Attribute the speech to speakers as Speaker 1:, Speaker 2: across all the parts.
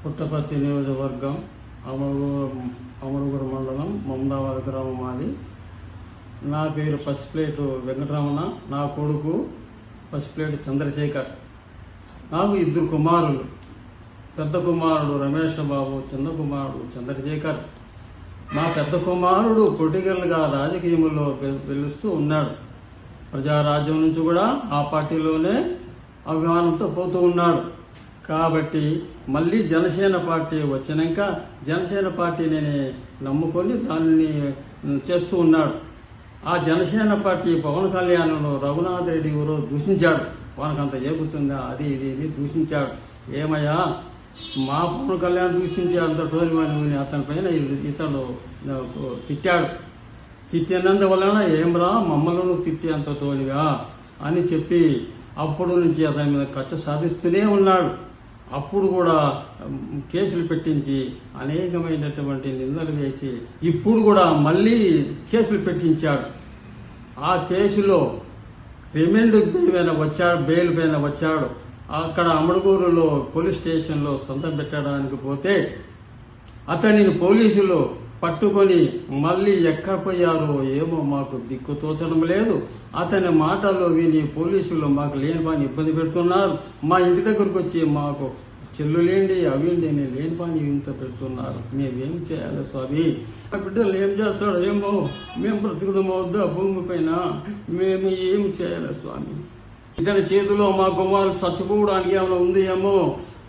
Speaker 1: పుట్టపర్తి నియోజకవర్గం అమరుగురు మండలం మమదాబాద్ గ్రామం మాది. నా పేరు పసిప్లేటు వెంకటరమణ, నా కొడుకు పసిప్లేటు చంద్రశేఖర్. నాకు 2 కుమారులు. పెద్ద కుమారుడు రమేష్ బాబు, చిన్న కుమారుడు చంద్రశేఖర్. మా పెద్ద కుమారుడు పొలిటికల్గా రాజకీయంలో వెలుస్తూ ఉన్నాడు. ప్రజారాజ్యం నుంచి కూడా ఆ పార్టీలోనే అభిమానంతో పోతూ ఉన్నాడు. కాబట్టి మళ్ళీ జనసేన పార్టీ వచ్చినాక జనసేన పార్టీని నమ్ముకొని దాన్ని చేస్తూ ఉన్నాడు. ఆ జనసేన పార్టీ పవన్ కళ్యాణ్ రఘునాథ్ రెడ్డి ఎవరో దూషించాడు. వానకంత ఏగుతుందా అది ఇది దూషించాడు. ఏమయ్యా, మా పవన్ కళ్యాణ్ దూషించాడంత టోని అతని పైన ఇతడు తిట్టాడు. తిట్టినందువలన ఏమ్రా మమ్మల్ని తిట్టేంత తోనిగా అని చెప్పి అప్పుడు నుంచి అతని మీద కక్ష సాధిస్తూనే ఉన్నాడు. అప్పుడు కూడా కేసులు పెట్టించి అనేకమైనటువంటి నిందలు వేసి ఇప్పుడు కూడా మళ్ళీ కేసులు పెట్టించాడు. ఆ కేసులో రిమాండ్ బెయిల్ పైన వచ్చాడు. అక్కడ అమడుగూరులో పోలీస్ స్టేషన్లో సంతకం పెట్టడానికి పోతే అతనిని పోలీసులు పట్టుకొని మళ్ళీ ఎక్కడ పోయారో ఏమో మాకు దిక్కు తోచడం లేదు. అతని మాటల్లో విని పోలీసులు మాకు లేని పని ఇబ్బంది పెడుతున్నారు. మా ఇంటి దగ్గరకు వచ్చి మాకు చెల్లులేండి అవిండి లేని పని ఇంత పెడుతున్నారు. మేమేం చేయాలి స్వామి? ఆ బిడ్డలు ఏం చేస్తాడో ఏమో, మేము బ్రతుకుదమవుద్దా భూమి పైన? మేము ఏం చేయాలి స్వామి? ఇతని చేతిలో మా కుమారులు చచ్చిపోవడానికి ఏమైనా ఉంది ఏమో,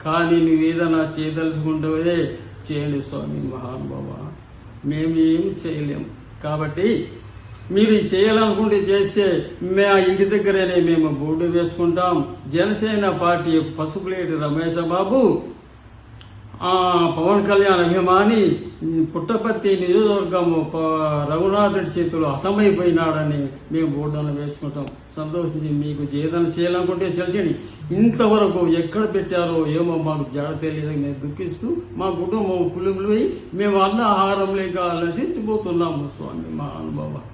Speaker 1: కానీ నువ్వు ఏదైనా చేయదలుచుకుంటే చేయండి స్వామి మహానుభావ. మేము ఏమి చేయలేము. కాబట్టి మీరు చేయాలనుకుంటే చేస్తే మా ఇంటి దగ్గరనే మేము బోర్డు వేసుకుంటాం. జనసేన పార్టీ పసుపులేటి రమేష్ బాబు పవన్ కళ్యాణ్ అభిమాని పుట్టపర్తి నియోజకవర్గం రఘునాథ్ రెడ్డి చేతిలో హతమైపోయినాడని మేము బోర్డును వేసుకుంటాం. సంతోషించి మీకు ఏదైనా చేయాలనుకుంటే చేయండి. ఇంతవరకు ఎక్కడ పెట్టారో ఏమో మాకు జాడ తెలియదు. మేము దుఃఖిస్తూ మా కుటుంబం కులుగులు పోయి మేము అన్న ఆహారం లేక నశించిపోతున్నాము స్వామి మా అనుభవం.